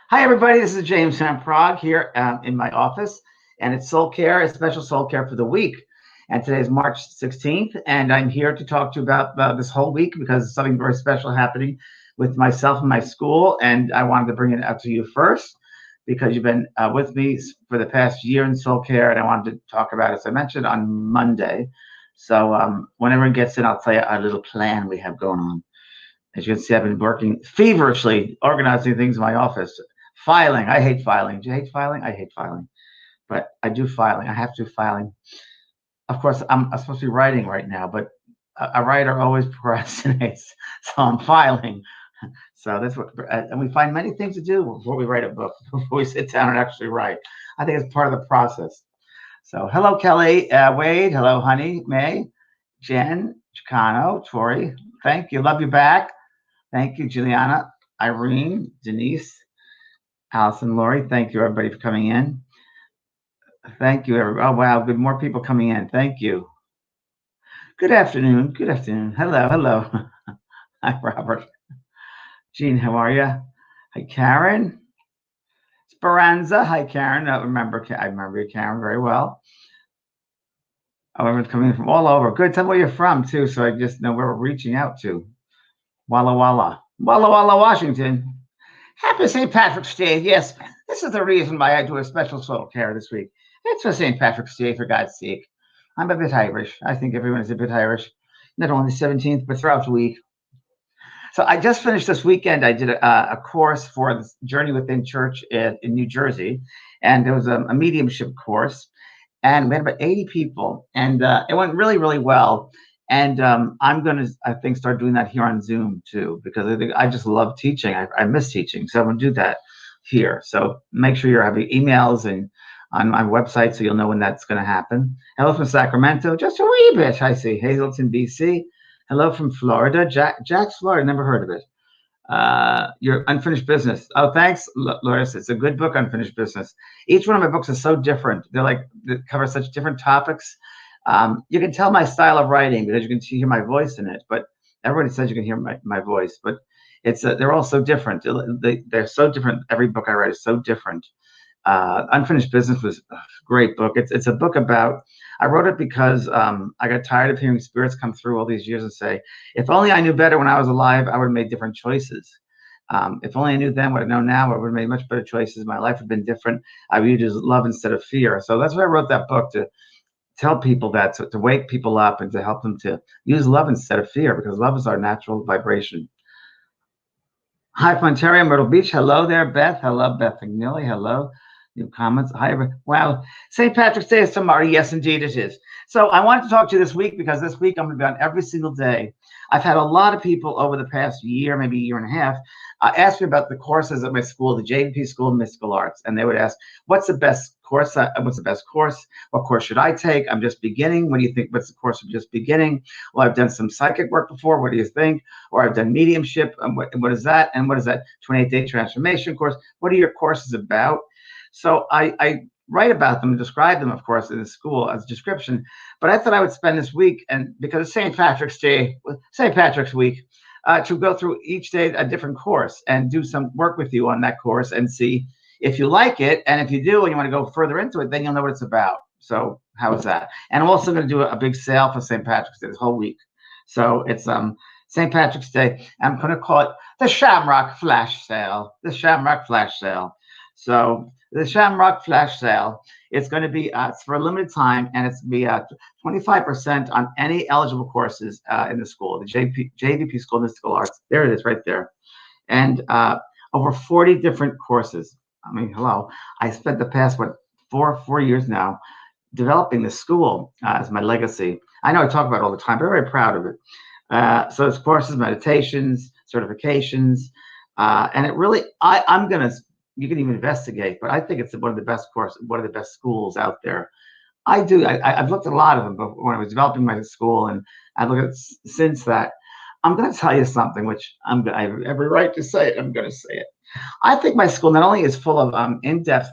Hi, everybody. This is James from Prague here in my office, and it's SoulCARE, a special SoulCARE for the week. And today is March 16th, and I'm here to talk to you about this whole week because there's something very special happening with myself and my school. And I wanted to bring it out to you first because you've been with me for the past year in SoulCARE, and I wanted to talk about it, as I mentioned, on Monday. So whenever it gets in, I'll tell you a little plan we have going on. As you can see, I've been working feverishly organizing things in my office. Filing. I hate filing. Do you hate filing? I hate filing. But I do filing. I have to do filing. Of course, I'm supposed to be writing right now, but a writer always procrastinates. So I'm filing. So that's what, and we find many things to do before we write a book, before we sit down and actually write. I think it's part of the process. So hello, Kelly, Wade. Hello, honey, May, Jen, Chicano, Tori. Thank you. Love you back. Thank you, Juliana, Irene, Denise, Allison, Lori. Thank you, everybody, for coming in. Thank you, everybody. Oh, wow. Good. More people coming in. Thank you. Good afternoon. Good afternoon. Hello. Hello. Hi, Robert. Jean, how are you? Hi, Karen. Speranza. Hi, Karen. I remember you, Karen, very well. Oh, everyone's coming in from all over. Good. Tell me where you're from, too, so I just know where we're reaching out to. Walla Walla. Walla Walla, Washington. Happy St. Patrick's Day. Yes, this is the reason why I do a special SoulCARE this week. It's for St. Patrick's Day, for God's sake. I'm a bit Irish. I think everyone is a bit Irish, not only the 17th, but throughout the week. So I just finished this weekend. I did a course for the Journey Within Church in New Jersey, and it was a mediumship course, and we had about 80 people, and it went really, really well. And I'm going to, I think, start doing that here on Zoom too, because I think I just love teaching. I miss teaching, so I'm going to do that here. So make sure you're having emails and on my website so you'll know when that's going to happen. Hello from Sacramento, just a wee bit. I see Hazleton, BC. Hello from Florida, Jack's Florida. Never heard of it. Your Unfinished Business. Oh, thanks, Loris. It's a good book, Unfinished Business. Each one of my books is so different. They cover such different topics. You can tell my style of writing because you can hear my voice in it. But everybody says you can hear my voice. But they're all so different. They're so different. Every book I write is so different. Unfinished Business was a great book. It's a book about. I wrote it because I got tired of hearing spirits come through all these years and say, "If only I knew better when I was alive, I would have made different choices. If only I knew then what I know now, I would have made much better choices. My life would have been different. I would use love instead of fear." So that's why I wrote that book, to tell people that, to wake people up and to help them to use love instead of fear, because love is our natural vibration. Hi, from Ontario, Myrtle Beach. Hello there, Beth. Hello, Beth McNeely. Hello. New comments. Hi, wow. St. Patrick's Day is tomorrow. Yes, indeed it is. So I wanted to talk to you this week because this week I'm going to be on every single day. I've had a lot of people over the past year, maybe a year and a half, ask me about the courses at my school, the JVP School of Mystical Arts. And they would ask, what's the best course? What's the best course? What course should I take? I'm just beginning. What do you think? What's the course I'm just beginning? Well, I've done some psychic work before. What do you think? Or I've done mediumship. What is that? And what is that 28-day transformation course? What are your courses about? So I write about them and describe them, of course, in the school as a description. But I thought I would spend this week, and because it's St. Patrick's Day, St. Patrick's Week, to go through each day a different course and do some work with you on that course and see if you like it. And if you do and you want to go further into it, then you'll know what it's about. So how is that? And I'm also going to do a big sale for St. Patrick's Day this whole week. So it's St. Patrick's Day. I'm going to call it the Shamrock Flash Sale. The Shamrock Flash Sale. So the Shamrock Flash Sale, it's going to be it's for a limited time, and it's going to be 25% on any eligible courses in the school, the JVP School of Mystical Arts. There it is, right there. And over 40 different courses. I mean, hello. I spent the past, four years now developing this school as my legacy. I know I talk about it all the time, but I'm very proud of it. So it's courses, meditations, certifications, and it really, I'm going to, you can even investigate, but I think it's one of the best courses, one of the best schools out there. I've looked at a lot of them, but when I was developing my school, and I've looked at since that. I'm going to tell you something, which I have every right to say it. I'm going to say it. I think my school not only is full of in-depth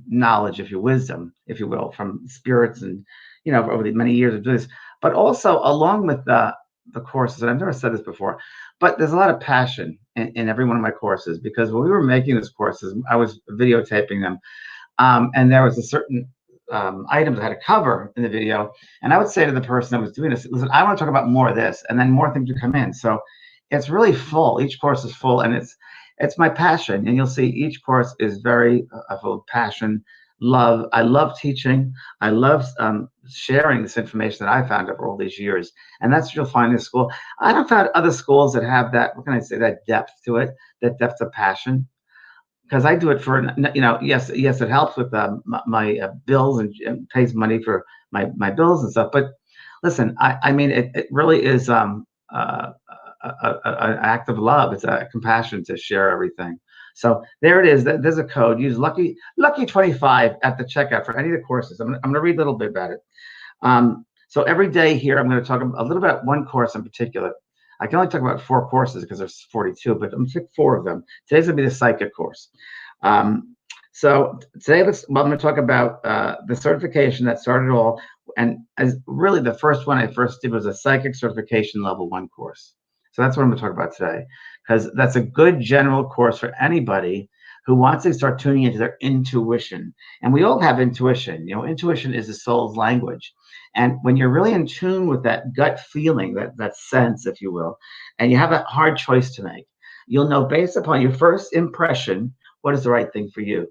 knowledge, wisdom, if you will, from spirits and over the many years of doing this, but also along with the courses, and I've never said this before, but there's a lot of passion in every one of my courses, because when we were making these courses, I was videotaping them, and there was a certain items I had to cover in the video, and I would say to the person that was doing this, listen, I want to talk about more of this, and then more things would come in. So it's really full. Each course is full, and it's my passion, and you'll see each course is very full of passion, love. I love teaching. I love sharing this information that I found over all these years, and that's what you'll find in this school. I don't find other schools that have that. What can I say? That depth to it, that depth of passion. Because I do it for, yes, it helps with my bills, and pays money for my bills and stuff. But listen, I mean, it really is an act of love. It's a compassion to share everything. So there it is. There's a code. Use Lucky 25 at the checkout for any of the courses. I'm going to read a little bit about it. So every day here, I'm going to talk a little about one course in particular. I can only talk about 4 courses because there's 42, but I'm going to pick 4 of them. Today's going to be the psychic course. So today, I'm going to talk about the certification that started it all. And as really the first one I first did was a psychic certification level 1 course. So that's what I'm going to talk about today, because that's a good general course for anybody who wants to start tuning into their intuition. And we all have intuition. Intuition is the soul's language. And when you're really in tune with that gut feeling, that sense, if you will, and you have a hard choice to make, you'll know based upon your first impression what is the right thing for you.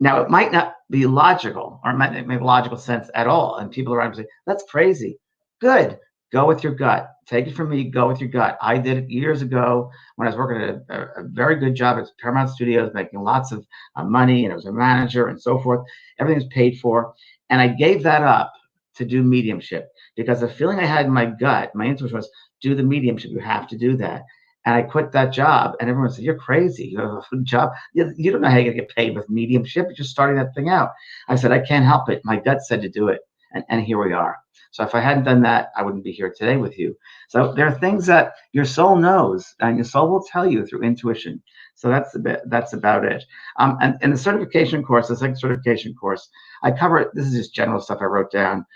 Now, it might not be logical, or it might not make logical sense at all. And people around say, that's crazy. Good. Go with your gut. Take it from me. Go with your gut. I did it years ago when I was working at a very good job at Paramount Studios, making lots of money, and I was a manager and so forth. Everything was paid for. And I gave that up to do mediumship, because the feeling I had in my gut, my intuition was, do the mediumship. You have to do that. And I quit that job, and everyone said, you're crazy. You have a job. You don't know how you're going to get paid with mediumship. You're just starting that thing out. I said, I can't help it. My gut said to do it. And here we are. So if I hadn't done that, I wouldn't be here today with you. So there are things that your soul knows, and your soul will tell you through intuition. So that's about it. And in the certification course, the second certification course, I cover, this is just general stuff I wrote down.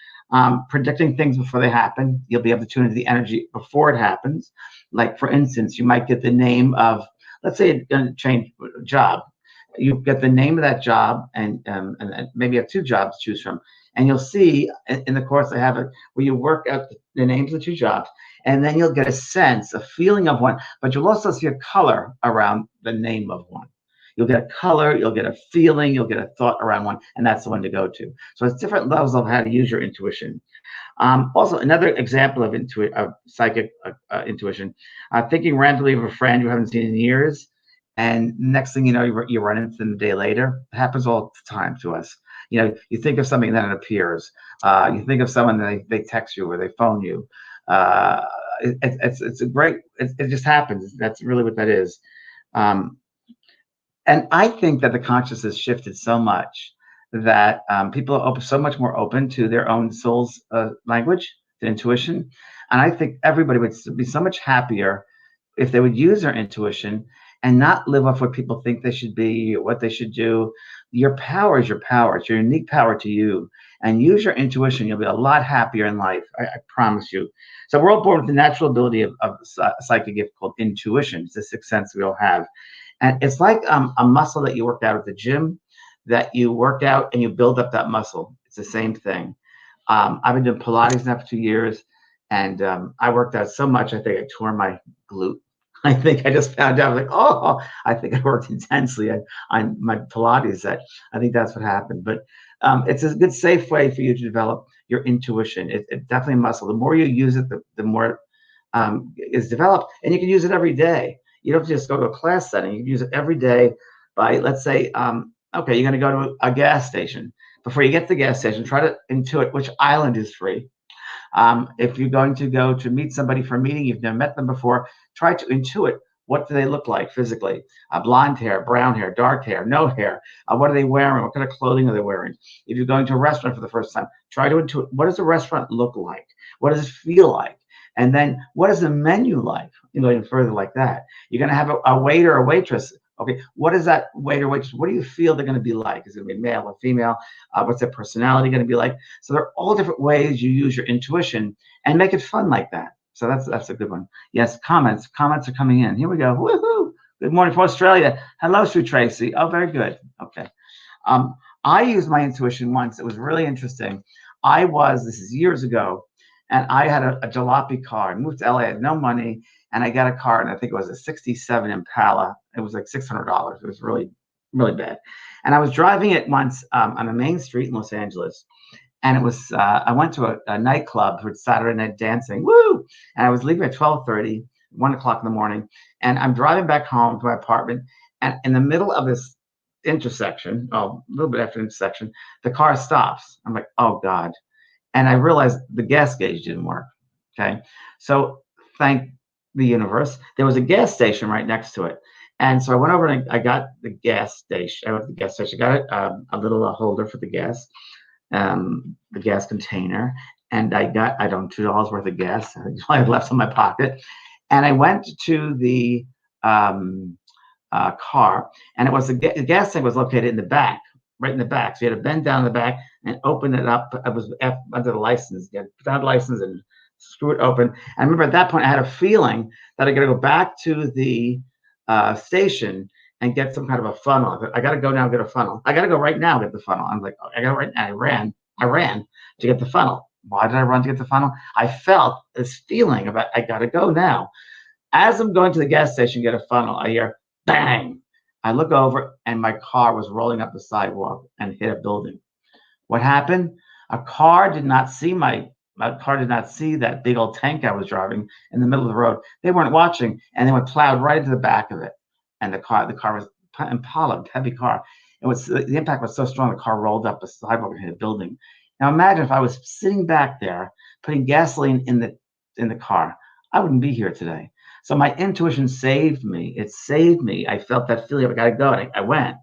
Predicting things before they happen. You'll be able to tune into the energy before it happens. Like, for instance, you might get the name of, let's say, you're going to change job. You get the name of that job, and maybe you have 2 jobs to choose from. And you'll see in the course I have it where you work out the names of the 2 jobs, and then you'll get a sense, a feeling of one, but you'll also see a color around the name of one. You'll get a color, you'll get a feeling, you'll get a thought around one, and that's the one to go to. So it's different levels of how to use your intuition. Also, another example of psychic intuition, thinking randomly of a friend you haven't seen in years, and next thing you know, you run into them a day later. It happens all the time to us. You think of something, then it appears. You think of someone, they text you or they phone you. It's a great. It just happens. That's really what that is. And I think that the consciousness shifted so much that people are so much more open to their own soul's language, to intuition. And I think everybody would be so much happier if they would use their intuition and not live off what people think they should be, or what they should do. Your power is your power. It's your unique power to you. And use your intuition. You'll be a lot happier in life. I promise you. So we're all born with the natural ability of a psychic gift called intuition. It's the 6th sense we all have. And it's like a muscle that you work out at the gym, that you work out and you build up that muscle. It's the same thing. I've been doing Pilates now for 2 years, and I worked out so much, I think I tore my glute. I think I just found out, like, oh, I think I worked intensely on my Pilates set. I think that's what happened. But it's a good, safe way for you to develop your intuition. It's definitely a muscle. The more you use it, the more is developed. And you can use it every day. You don't just go to a class setting. You can use it every day by, let's say, okay, you're going to go to a gas station. Before you get to the gas station, try to intuit which island is free. If you're going to go to meet somebody for a meeting, you've never met them before, try to intuit, what do they look like physically? Blonde hair, brown hair, dark hair, no hair. What are they wearing? What kind of clothing are they wearing? If you're going to a restaurant for the first time, try to intuit, what does the restaurant look like? What does it feel like? And then what is the menu like? Even further like that. You're going to have a waiter or waitress. Okay, what is that waiter, waitress? What do you feel they're going to be like? Is it going to be male or female? What's their personality going to be like? So there are all different ways you use your intuition, and make it fun like that. So that's a good one. Yes, comments are coming in. Here we go. Woohoo! Good morning from Australia. Hello, Sue Tracy. Oh, very good. Okay. Um, I used my intuition once. It was really interesting. This is years ago, and I had a jalopy car. I moved to LA, I had no money, and I got a car, and I think it was a 67 Impala. It was like $600. It was really, really bad. And I was driving it once on a main street in Los Angeles. And it was, I went to a nightclub for Saturday night dancing. Woo! And I was leaving at 12:30, 1 o'clock in the morning. And I'm driving back home to my apartment. And in the middle of this intersection, a little bit after the intersection, the car stops. I'm like, oh God. And I realized the gas gauge didn't work. Okay. So thank the universe. There was a gas station right next to it. And so I went over and I got the gas station. I went to the gas station, got a little holder for the gas container. And I don't $2 worth of gas. I had left in my pocket. And I went to the car, and the gas tank was located in the back, right in the back. So you had to bend down the back and open it up. It was under the license. You had to put down the license and screw it open. And I remember at that point, I had a feeling that I got to go back to the station and get some kind of a funnel. I got to go now and get a funnel. I got to go right now and get the funnel. I'm like, oh, I got to right now. I ran to get the funnel. Why did I run to get the funnel? I felt this feeling about I got to go now. As I'm going to the gas station to get a funnel, I hear bang. I look over and my car was rolling up the sidewalk and hit a building. What happened? A car did not see my car did not see that big old tank I was driving in the middle of the road. They weren't watching, and they went plowed right into the back of it. And the car was Impala, heavy car. The impact was so strong, the car rolled up the sidewalk and hit a building. Now imagine if I was sitting back there putting gasoline in the car, I wouldn't be here today. So my intuition saved me. It saved me. I felt that feeling. I got to go. And I went.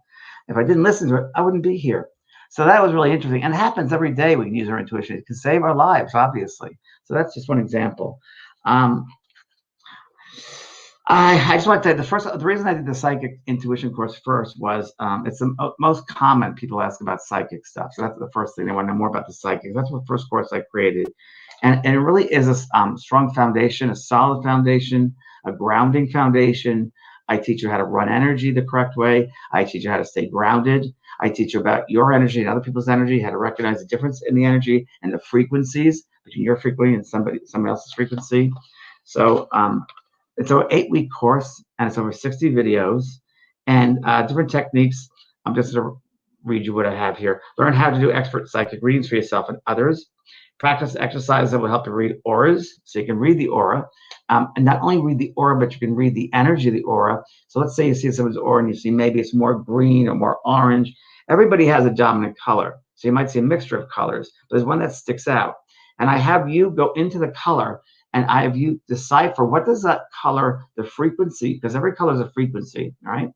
If I didn't listen to it, I wouldn't be here. So that was really interesting. And it happens every day. We can use our intuition. It can save our lives, obviously. So that's just one example. I just want to tell you the reason I did the psychic intuition course first was it's the most common people ask about psychic stuff. So that's the first thing. They want to know more about the psychic. That's the first course I created. And it really is a strong foundation, a solid foundation, a grounding foundation. I teach you how to run energy the correct way. I teach you how to stay grounded. I teach you about your energy and other people's energy, how to recognize the difference in the energy and the frequencies between your frequency and somebody else's frequency. So it's an 8-week course, and it's over 60 videos and different techniques. I'm just going to read you what I have here. Learn how to do expert psychic readings for yourself and others. Practice exercises that will help you read auras, so you can read the aura. And not only read the aura, but you can read the energy of the aura. So let's say you see someone's aura and you see maybe it's more green or more orange. Everybody has a dominant color. So you might see a mixture of colors, but there's one that sticks out. And I have you go into the color and I have you decipher what does that color, the frequency, because every color is a frequency, all right?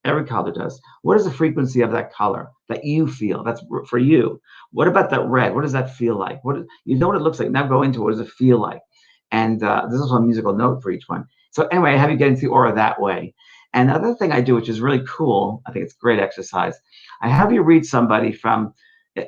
Every color does. What is the frequency of that color that you feel? That's for you. What about that red? What does that feel like? You know what it looks like. Now go into what does it feel like? And there's also a musical note for each one. So anyway, I have you get into the aura that way. And the other thing I do, which is really cool, I think it's great exercise. I have you read somebody from.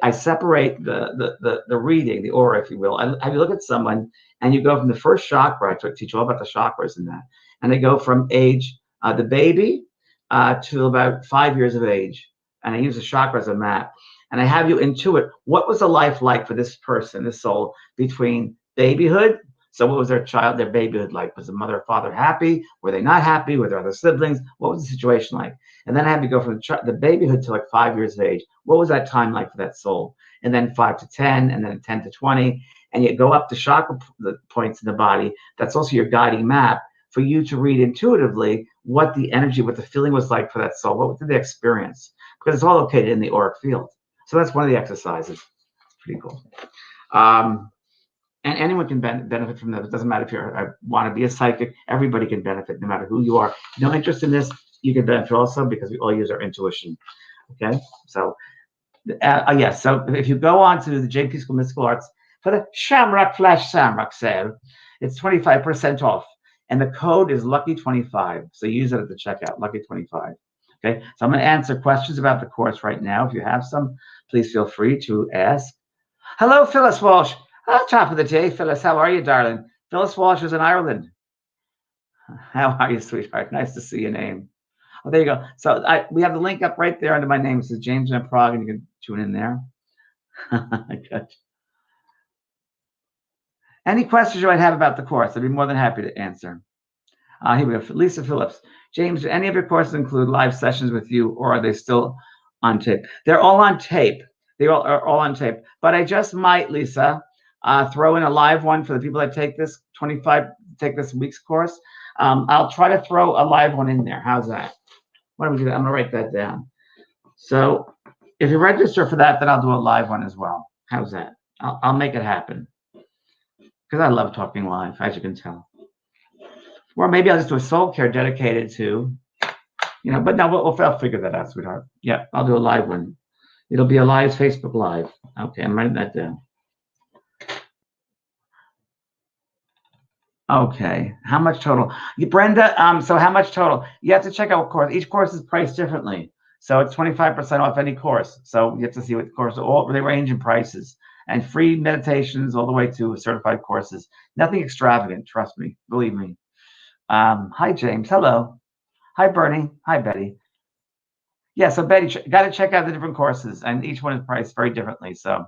I separate the reading, the aura, if you will. I have you look at someone, and you go from the first chakra. I teach you all about the chakras in that, and they go from age the baby to about 5 years of age. And I use the chakra as a map. And I have you intuit what was the life like for this person, this soul, between babyhood. So what was their babyhood like? Was the mother or father happy? Were they not happy? Were there other siblings? What was the situation like? And then I have you go from the babyhood to like 5 years of age. What was that time like for that soul? And then 5 to 10, and then 10 to 20. And you go up the chakra points in the body. That's also your guiding map for you to read intuitively what the energy, what the feeling was like for that soul. What did they experience? Because it's all located in the auric field. So that's one of the exercises. It's pretty cool. And anyone can benefit from that. It doesn't matter if I want to be a psychic. Everybody can benefit, no matter who you are. No interest in this, you can benefit also because we all use our intuition. Okay? So, yes. So if you go on to the JP School of Mystical Arts for the Shamrock Flash Sale, it's 25% off. And the code is Lucky25. So use it at the checkout, Lucky25. Okay? So I'm going to answer questions about the course right now. If you have some, please feel free to ask. Hello, Phyllis Walsh. Top of the day, Phyllis. How are you, darling? Phyllis Walsh is in Ireland. How are you, sweetheart? Nice to see your name. Oh, there you go. So we have the link up right there under my name. It says James in Prague, and you can tune in there. Good. Any questions you might have about the course, I'd be more than happy to answer. Here we go. Lisa Phillips. James, do any of your courses include live sessions with you, or are they still on tape? They're all on tape. They are all on tape. But I just might, Lisa, throw in a live one for the people that take this take this week's course. I'll try to throw a live one in there. How's that? Why don't we do that? I'm gonna write that down. So if you register for that, then I'll do a live one as well. How's that? I'll make it happen because I love talking live, as you can tell. Or maybe I'll just do a SoulCARE dedicated to, but no, I'll figure that out, sweetheart. Yeah, I'll do a live one. It'll be a live Facebook Live. Okay, I'm writing that down. Okay, how much total? Brenda, so how much total? You have to check out what course. Each course is priced differently. So it's 25% off any course. So you have to see what course, they range in prices. And free meditations all the way to certified courses. Nothing extravagant, trust me, believe me. Hi, James. Hello. Hi, Bernie. Hi, Betty. Yeah, so Betty, got to check out the different courses, and each one is priced very differently. So,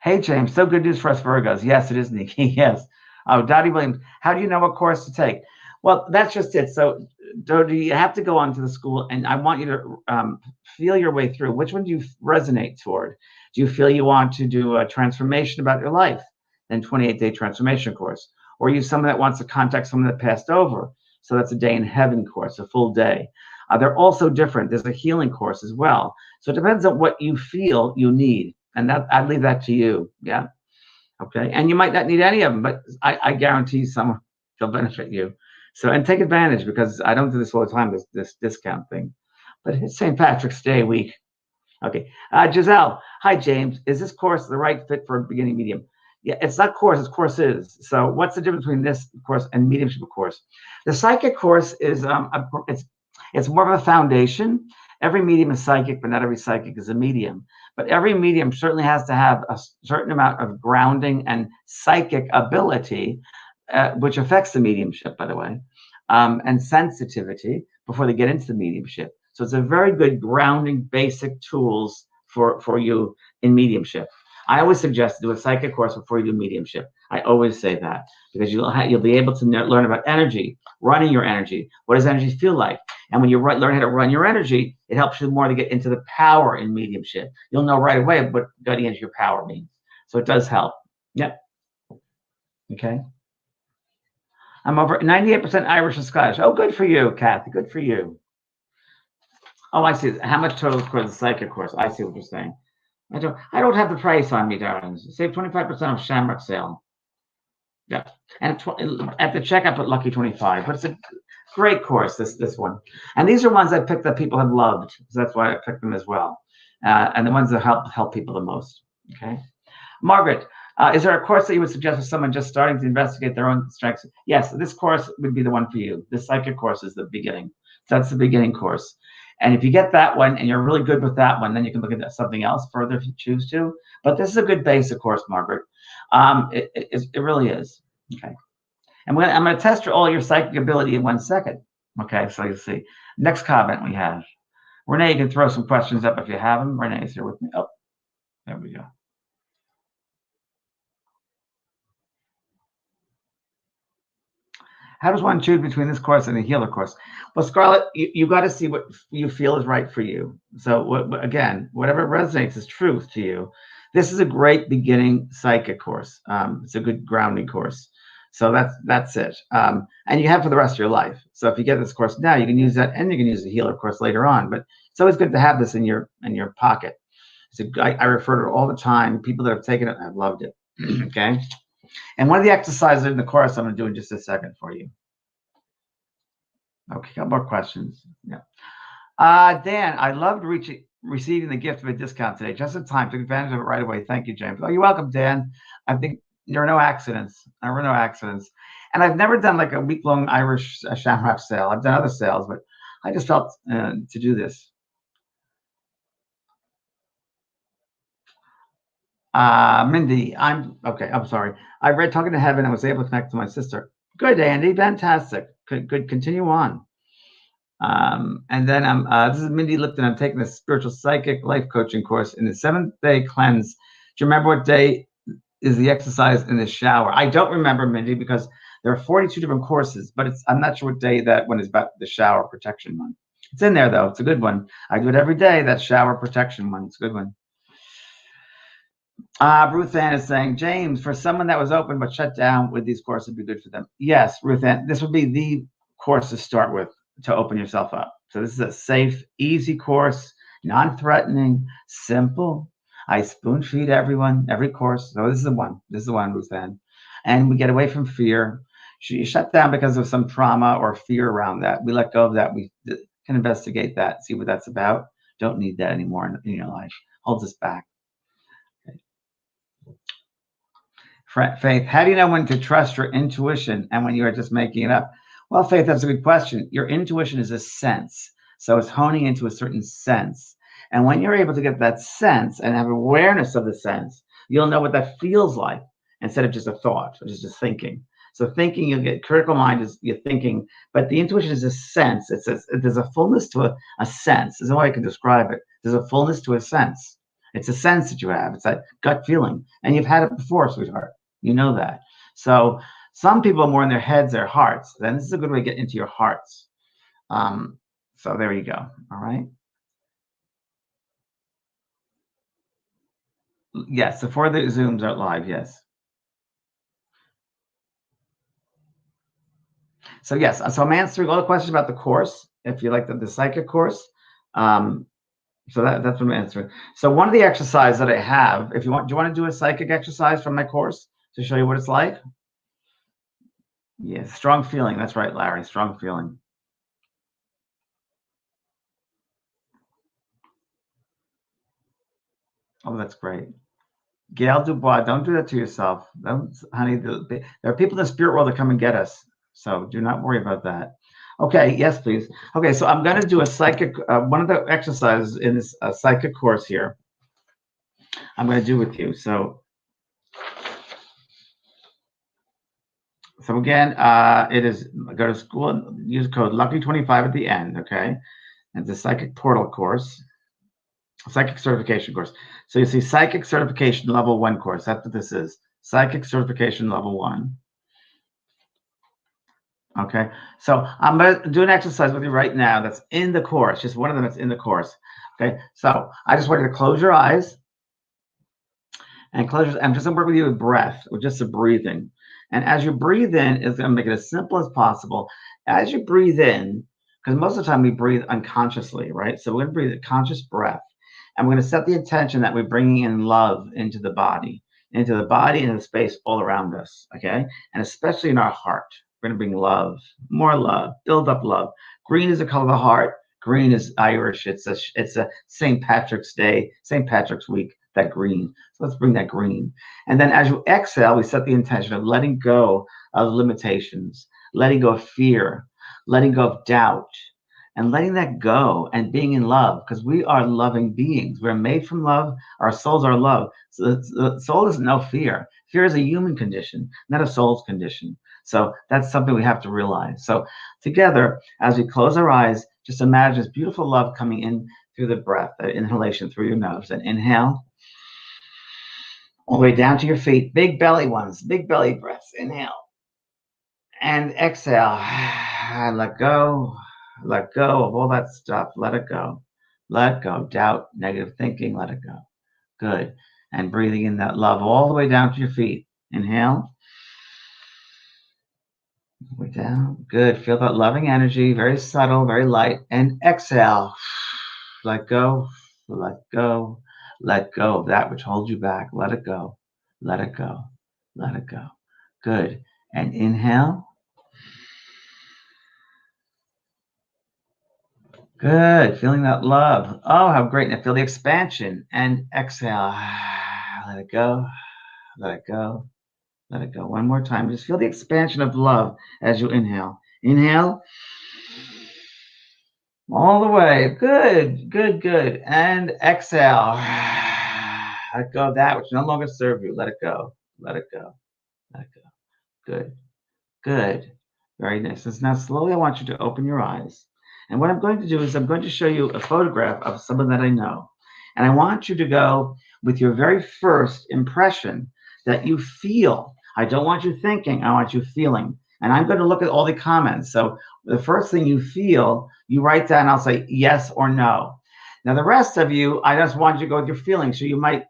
hey, James, so good news for us Virgos. Yes, it is, Nikki. Yes. Oh, Dottie Williams, how do you know what course to take? Well, that's just it. So, Dottie, you have to go on to the school, and I want you to feel your way through. Which one do you resonate toward? Do you feel you want to do a transformation about your life? Then 28-day transformation course. Or are you someone that wants to contact someone that passed over? So that's a day in heaven course, a full day. They're also different. There's a healing course as well. So it depends on what you feel you need. And that I'd leave that to you. Yeah. Okay. And you might not need any of them, but I guarantee some will benefit you. So, and take advantage, because I don't do this all the time, this discount thing. But it's St. Patrick's Day week. Okay. Giselle. Hi, James. Is this course the right fit for a beginning medium? Yeah, it's not course, it's courses. So what's the difference between this course and mediumship course? The psychic course is it's more of a foundation. Every medium is psychic, but not every psychic is a medium. But every medium certainly has to have a certain amount of grounding and psychic ability, which affects the mediumship, by the way, and sensitivity before they get into the mediumship. So it's a very good grounding basic tools for you in mediumship. I always suggest to do a psychic course before you do mediumship. I always say that, because you'll be able to learn about energy, running your energy. What does energy feel like? And when you learn how to run your energy, it helps you more to get into the power in mediumship. You'll know right away what getting into your power means. So it does help. Yep. Okay. I'm over 98% Irish and Scottish. Oh, good for you, Kathy. Good for you. Oh, I see. How much total for the psychic course? I see what you're saying. I don't have the price on me, darlings. Save 25% off Shamrock Sale. Yeah, and at the checkout, put Lucky 25. But it's a great course, this one. And these are ones I picked that people have loved, so that's why I picked them as well. And the ones that help people the most. Okay, Margaret, is there a course that you would suggest for someone just starting to investigate their own strengths? Yes, this course would be the one for you. The psychic course is the beginning. So that's the beginning course. And if you get that one and you're really good with that one, then you can look at something else further if you choose to. But this is a good basic course, Margaret. It really is. Okay. And I'm going to test all your psychic ability in 1 second. Okay, so you see. Next comment we have. Renee, you can throw some questions up if you have them. Renee's here with me. Oh, there we go. How does one choose between this course and the healer course? Well, Scarlett, you got to see what you feel is right for you. So again, whatever resonates is truth to you. This is a great beginning psychic course. It's a good grounding course. So that's it. And you have for the rest of your life. So if you get this course now, you can use that, and you can use the healer course later on. But it's always good to have this in your pocket. So I refer to it all the time. People that have taken it have loved it. Okay. And one of the exercises in the course I'm going to do in just a second for you. Okay, got more questions. Yeah. Dan, I loved receiving the gift of a discount today. Just in time. Took advantage of it right away. Thank you, James. Oh, you're welcome, Dan. I think there were no accidents. There were no accidents. And I've never done like a week-long Irish Shamrock sale. I've done other sales, but I just felt to do this. Mindy, I'm okay. I'm sorry. I read Talking to Heaven and was able to connect to my sister. Good, Andy. Fantastic. Good. Continue on. And then this is Mindy Lipton. I'm taking a spiritual psychic life coaching course in the 7th-day cleanse. Do you remember what day is the exercise in the shower? I don't remember, Mindy, because there are 42 different courses, but I'm not sure what day that one is about the shower protection one. It's in there, though. It's a good one. I do it every day, that shower protection one. It's a good one. Ruth Ann is saying, James, for someone that was open but shut down with these courses, would be good for them. Yes, Ruth Ann, this would be the course to start with to open yourself up. So this is a safe, easy course, non-threatening, simple. I spoon feed everyone, every course. So this is the one. This is the one, Ruth Ann. And we get away from fear. You shut down because of some trauma or fear around that. We let go of that. We can investigate that, see what that's about. Don't need that anymore in your life. Holds us back. Faith, how do you know when to trust your intuition and when you are just making it up? Well, Faith, that's a good question. Your intuition is a sense. So it's honing into a certain sense. And when you're able to get that sense and have awareness of the sense, you'll know what that feels like instead of just a thought, which is just thinking. So thinking, you'll get critical mind is you're thinking, but the intuition is a sense. There's a fullness to a sense. There's no way I can describe it. There's a fullness to a sense. It's a sense that you have. It's that gut feeling. And you've had it before, sweetheart. You know that. So some people are more in their heads, their hearts. Then this is a good way to get into your hearts. So there you go. All right. Yes, before the Zooms are live. Yes. So yes, so I'm answering all the questions about the course. If you like the psychic course, so that's what I'm answering. So one of the exercises that I have, if you want, do you want to do a psychic exercise from my course to show you what it's like? Yes, strong feeling. That's right, Larry. Strong feeling. Oh, that's great. Gail Dubois, don't do that to yourself. Don't, honey. There are people in the spirit world that come and get us. So do not worry about that. Okay, yes, please. Okay, so I'm going to do a psychic, one of the exercises in this psychic course here. I'm going to do with you. So again, it is go to school and use code Lucky25 at the end. Okay, and the psychic portal course, psychic certification course. So you see psychic certification level 1 course. That's what this is. Psychic certification level 1. Okay, so I'm going to do an exercise with you right now that's in the course, just one of them that's in the course. Okay, so I just want you to close your eyes and I'm just going to work with you with breath, with just the breathing. And as you breathe in, it's going to make it as simple as possible. As you breathe in, because most of the time we breathe unconsciously, right? So we're going to breathe a conscious breath. And we're going to set the intention that we're bringing in love into the body, into the space all around us, okay? And especially in our heart. We're going to bring love, more love, build up love. Green is the color of the heart. Green is Irish. It's a St. Patrick's Day, St. Patrick's Week, that green. So let's bring that green. And then as you exhale, we set the intention of letting go of limitations, letting go of fear, letting go of doubt, and letting that go and being in love, because we are loving beings. We're made from love. Our souls are love. So the soul doesn't know fear. Fear is a human condition, not a soul's condition. So that's something we have to realize. So together, as we close our eyes, just imagine this beautiful love coming in through the breath, that inhalation through your nose. And inhale all the way down to your feet. Big belly ones, big belly breaths. Inhale. And exhale. Let go. Let go of all that stuff. Let it go. Let go. Doubt, negative thinking, let it go. Good. And breathing in that love all the way down to your feet. Inhale. Way down. Good. Feel that loving energy, very subtle, very light. And exhale. Let go. Let go. Let go of that which holds you back. Let it go. Let it go. Let it go. Good. And inhale. Good. Feeling that love. Oh, how great. Now feel the expansion. And exhale. Let it go. Let it go. Let it go. One more time. Just feel the expansion of love as you inhale. Inhale. All the way. Good. Good. Good. And exhale. Let go of that which no longer serves you. Let it go. Let it go. Let it go. Good. Good. Very nice. So now slowly I want you to open your eyes. And what I'm going to do is I'm going to show you a photograph of someone that I know. And I want you to go with your very first impression that you feel. I don't want you thinking, I want you feeling. And I'm going to look at all the comments. So the first thing you feel, you write down, I'll say yes or no. Now the rest of you, I just want you to go with your feelings. So you might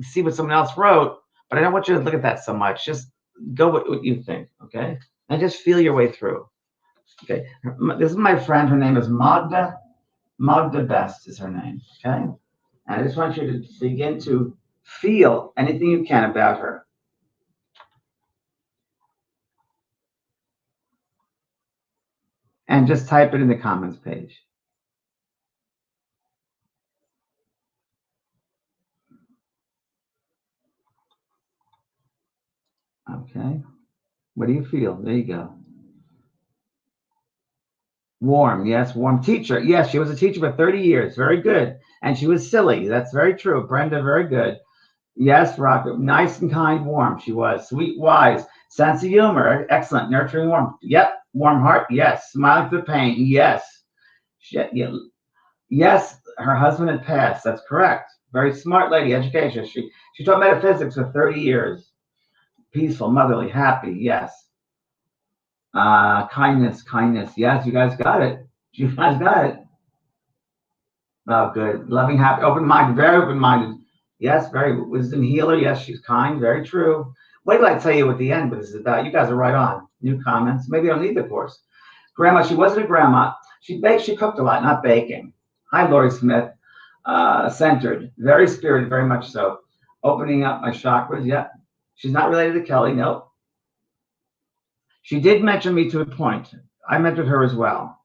see what someone else wrote, but I don't want you to look at that so much. Just go with what you think, okay? And just feel your way through. Okay, this is my friend. Her name is Magda. Magda Best is her name, okay? And I just want you to begin to feel anything you can about her. And just type it in the comments page. Okay, what do you feel? There you go. Warm, yes, warm. Teacher, yes, she was a teacher for 30 years. Very good. And she was silly. That's very true. Brenda, very good. Yes, Rocket, nice and kind, warm. She was sweet, wise, sense of humor, excellent, nurturing, warm. Yep, warm heart. Yes, smiling through pain. Yes, yes. Her husband had passed. That's correct. Very smart lady. Education. She taught metaphysics for 30 years. Peaceful, motherly, happy. Yes. Kindness, kindness. Yes, you guys got it. You guys got it. Oh, good. Loving, happy, open-minded, very open-minded. Yes, very wisdom healer. Yes, she's kind. Very true. Wait till I tell you what the end of this is about. You guys are right on. New comments. Maybe I don't need the course. Grandma, she wasn't a grandma. She baked, she cooked a lot, not baking. Hi, Lori Smith. Centered. Very spirited, very much so. Opening up my chakras. Yeah. She's not related to Kelly. Nope. She did mention me to a point. I mentored her as well.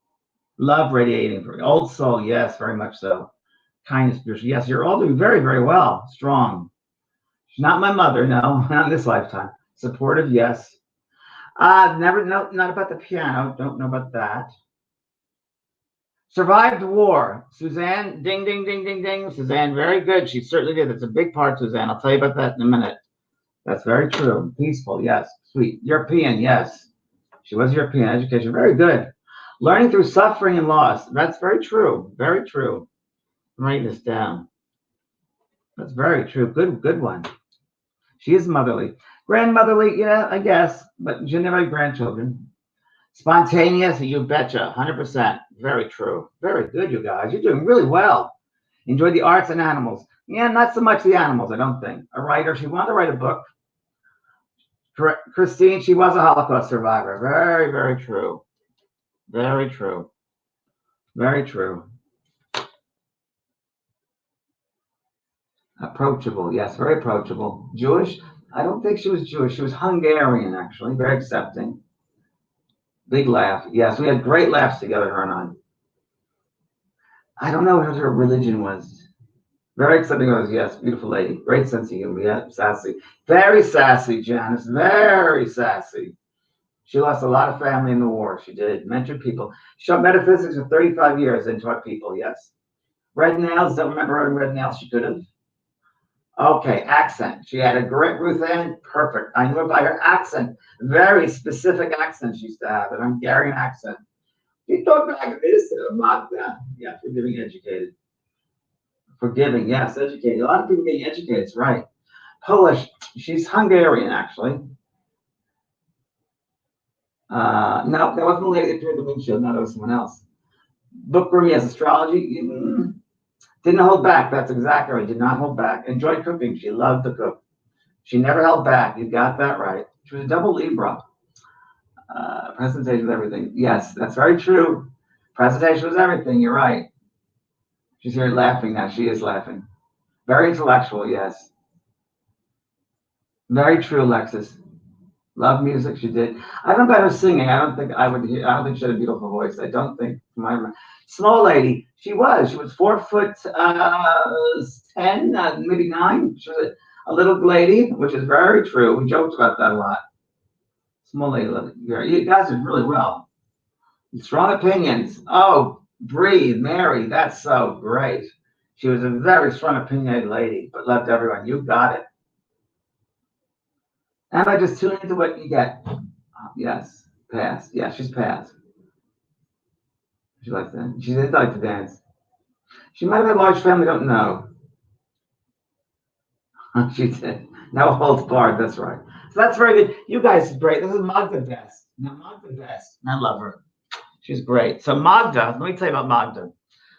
Love radiating for old soul. Yes, very much so. Kindness, spiritual. Yes, you're all doing very, very well. Strong. She's not my mother, no, not in this lifetime. Supportive, yes. Never, no, not about the piano. Don't know about that. Survived war. Suzanne, ding, ding, ding, ding, ding. Suzanne, very good. She certainly did. It's a big part, Suzanne. I'll tell you about that in a minute. That's very true. Peaceful, yes. Sweet. European, yes. She was European. Education, very good. Learning through suffering and loss. That's very true. Very true. Write this down. That's very true. Good one. She is motherly. Grandmotherly, yeah, I guess, but she never had grandchildren. Spontaneous, you betcha, 100%. Very true. Very good, you guys. You're doing really well. Enjoy the arts and animals. Yeah, not so much the animals, I don't think. A writer, she wanted to write a book. Christine, she was a Holocaust survivor. Very, very true. Very true. Very true. Approachable, yes, very approachable. Jewish? I don't think she was Jewish. She was Hungarian, actually. Very accepting. Big laugh. Yes, we had great laughs together, her and I don't know what her religion was. Very accepting was, yes, beautiful lady. Great sense of humor, yeah, sassy. Very sassy, Janice. Very sassy. She lost a lot of family in the war. She did. Mentored people. She taught metaphysics for 35 years and taught people, yes. Red nails, don't remember her red nails. She could have. Okay, accent. She had a great Ruth Ann, perfect. I knew her by her accent. Very specific accent she used to have, an Hungarian accent. She talked like this, about that. Yeah, forgiving, educated. Forgiving, yes, educated. A lot of people getting educated, it's right. Polish, she's Hungarian, actually. No, that wasn't the lady that threw the windshield. No, that was someone else. Bookworm, yes, astrology. Didn't hold back. That's exactly right. Did not hold back. Enjoyed cooking. She loved to cook. She never held back. You got that right. She was a double Libra. Presentation was everything. Yes, that's very true. Presentation was everything. You're right. She's here laughing now. She is laughing. Very intellectual, yes. Very true, Alexis. Love music. She did. I don't know about her singing. I don't think I would hear. I don't think she had a beautiful voice. I don't think. Small lady. She was. She was 4'10", maybe 9. She was a little lady, which is very true. We joked about that a lot. Small lady. You guys did really well. Strong opinions. Oh, breathe, Mary. That's so great. She was a very strong, opinionated lady, but loved everyone. You got it. And I just tune into what you get. Yes, pass. Yeah, she's passed. She likes that. She did like to dance. She might have had a large family. Don't know. She did. No holds barred. That's right. So that's very good. You guys is great. This is Magda Best. Now Magda Best. I love her. She's great. So Magda, let me tell you about Magda.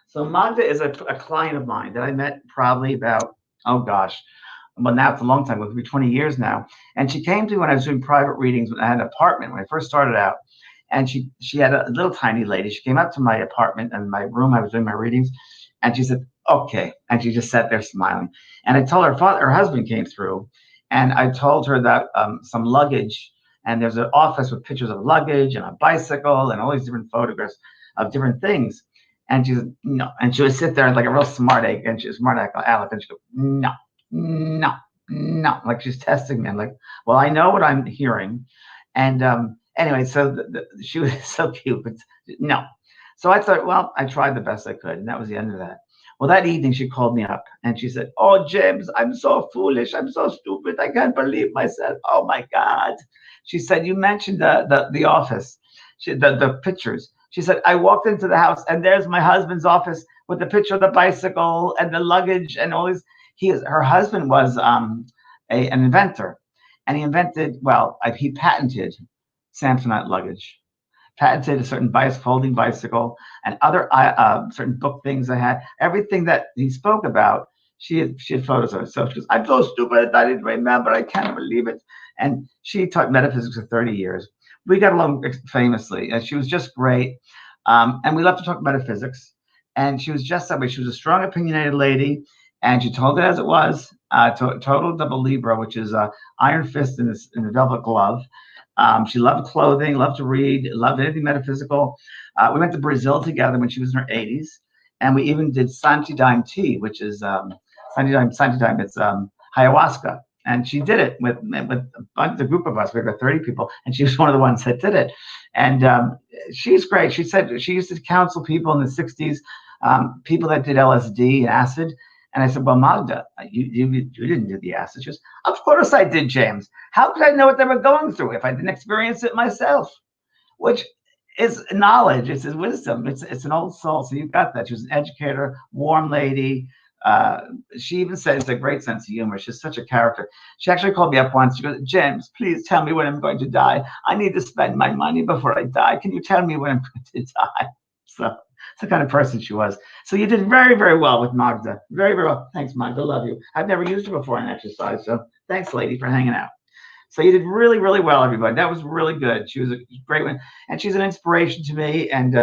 So Magda is a client of mine that I met probably about, oh gosh, well now it's a long time, it'll be 20 years now. And she came to me when I was doing private readings when I had an apartment when I first started out. And she had a little tiny lady. She came up to my apartment and my room. I was doing my readings, and she said, "Okay," and she just sat there smiling. And I told her husband came through, and I told her that some luggage, and there's an office with pictures of luggage and a bicycle and all these different photographs of different things. And she said, "No," and she would sit there like a real smart egg, and she was smart aleck, and she go, "No, no, no," like she's testing me. I'm like, "Well, I know what I'm hearing," and anyway, so she was so cute, but no. So I thought, well, I tried the best I could, and that was the end of that. Well, that evening she called me up and she said, "Oh, James, I'm so foolish. I'm so stupid. I can't believe myself. Oh my God." She said, "You mentioned the office, the pictures." She said, "I walked into the house and there's my husband's office with the picture of the bicycle and the luggage and all this." Her husband was an inventor, and he patented Samsonite luggage, patented a certain folding bicycle, and other certain book things I had. Everything that he spoke about, she had photos of it. So she goes, "I'm so stupid. I didn't remember. I can't believe it." And she taught metaphysics for 30 years. We got along famously, and she was just great. And we loved to talk metaphysics. And she was just that way. She was a strong, opinionated lady, and she told it as it was. Total double Libra, which is iron fist in a velvet glove. She loved clothing, loved to read, loved anything metaphysical. We went to Brazil together when she was in her 80s, and we even did Santidime tea, which is Santidime. It's ayahuasca, and she did it with the group of us. We were 30 people, and she was one of the ones that did it. And she's great. She said she used to counsel people in the 60s, people that did LSD and acid. And I said, "Well, Magda, you didn't do the acid." She goes, "Of course I did, James. How could I know what they were going through if I didn't experience it myself?" Which is knowledge. It's wisdom. It's an old soul. So you got that. She was an educator, warm lady. She even said it's a great sense of humor. She's such a character. She actually called me up once. She goes, "James, please tell me when I'm going to die. I need to spend my money before I die. Can you tell me when I'm going to die?" So the kind of person she was. So you did very, very well with Magda. Very, very well. Thanks, Magda. Love you. I've never used her before in exercise. So thanks, lady, for hanging out. So you did really, really well, everybody. That was really good. She was a great one. And she's an inspiration to me. And,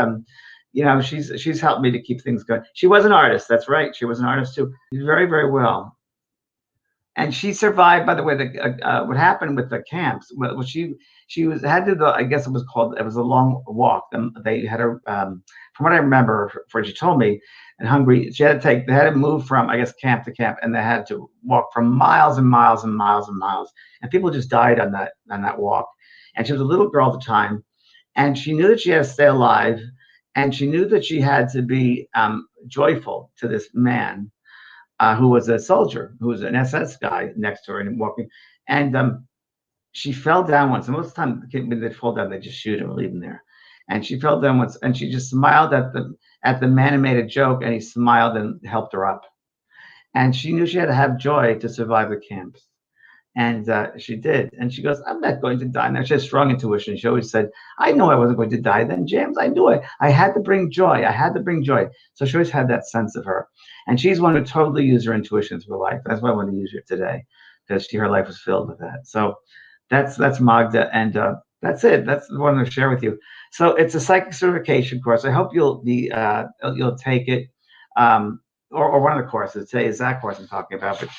she's helped me to keep things going. She was an artist. That's right. She was an artist, too. Very, very well. And she survived, by the way, what happened with the camps. Well, she had to go, I guess it was a long walk. They had her, from what I remember, for what she told me, in Hungary, they had to move from, I guess, camp to camp, and they had to walk for miles and miles and miles and miles. And people just died on that walk. And she was a little girl at the time, and she knew that she had to stay alive, and she knew that she had to be joyful to this man. Who was a soldier, who was an SS guy next to her and walking. And she fell down once. And most of the time, when they fall down, they just shoot him and leave him there. And she fell down once, and she just smiled at the man who made a joke, and he smiled and helped her up. And she knew she had to have joy to survive the camps. And she did. And she goes, "I'm not going to die." Now, she has strong intuition. She always said, "I know I wasn't going to die then, James. I knew it. I had to bring joy. I had to bring joy." So she always had that sense of her. And she's one who totally used her intuition through life. That's why I want to use her today, because her life was filled with that. So that's Magda. And that's it. That's the one to share with you. So it's a psychic certification course. I hope you'll take it. Or one of the courses. Today is that course I'm talking about. But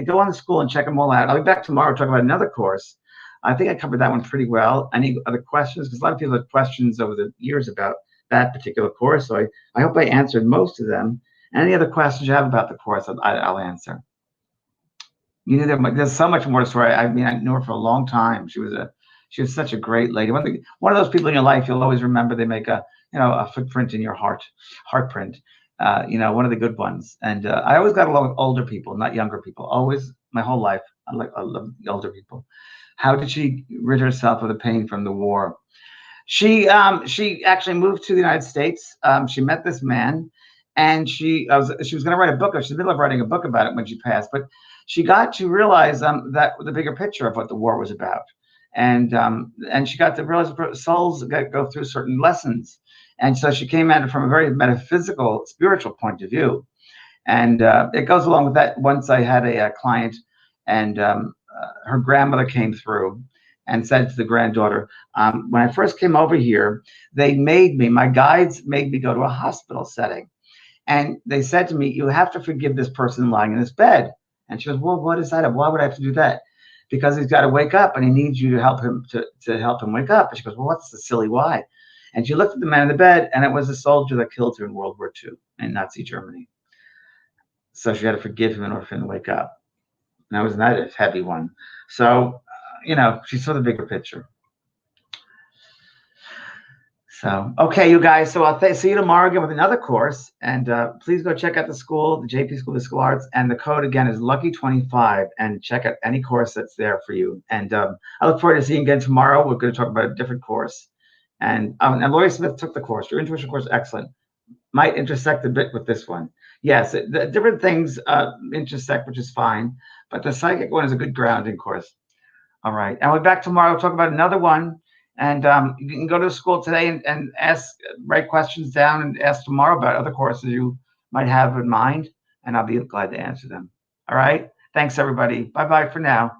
go on to school and check them all out. I'll be back tomorrow to talk about another course. I think I covered that one pretty well. Any other questions? Because a lot of people have questions over the years about that particular course. So I hope I answered most of them. Any other questions you have about the course, I'll answer. There's so much more to story. I mean, I knew her for a long time. She was such a great lady. One of those people in your life you'll always remember. They make a footprint in your heart print. one of the good ones. And I always got along with older people, not younger people. Always, my whole life, I love the older people. How did she rid herself of the pain from the war? She actually moved to the United States. She met this man, and she was going to write a book. She's in the middle of writing a book about it when she passed, but she got to realize that the bigger picture of what the war was about, and she got to realize souls go through certain lessons, and so she came at it from a very metaphysical, spiritual point of view, and it goes along with that. Once I had a client, and her grandmother came through and said to the granddaughter, when I first came over here, my guides made me go to a hospital setting. And they said to me, you have to forgive this person lying in this bed. And she goes, well, what is that? Why would I have to do that? Because he's got to wake up and he needs you to help him to help him wake up. And she goes, well, what's the silly why? And she looked at the man in the bed, and it was a soldier that killed her in World War II in Nazi Germany. So she had to forgive him in order for him to wake up. And that was not a heavy one. So, she saw the bigger picture. So, okay, you guys. So I'll see you tomorrow again with another course. And please go check out the school, the JP School of School Arts. And the code, again, is Lucky25. And check out any course that's there for you. And I look forward to seeing you again tomorrow. We're going to talk about a different course. And Laurie Smith took the course. Your intuition course, excellent. Might intersect a bit with this one. Yes, the different things intersect, which is fine. But the psychic one is a good grounding course. All right. And we're back tomorrow. We'll talk about another one. And you can go to the school today and write questions down and ask tomorrow about other courses you might have in mind. And I'll be glad to answer them. All right. Thanks, everybody. Bye-bye for now.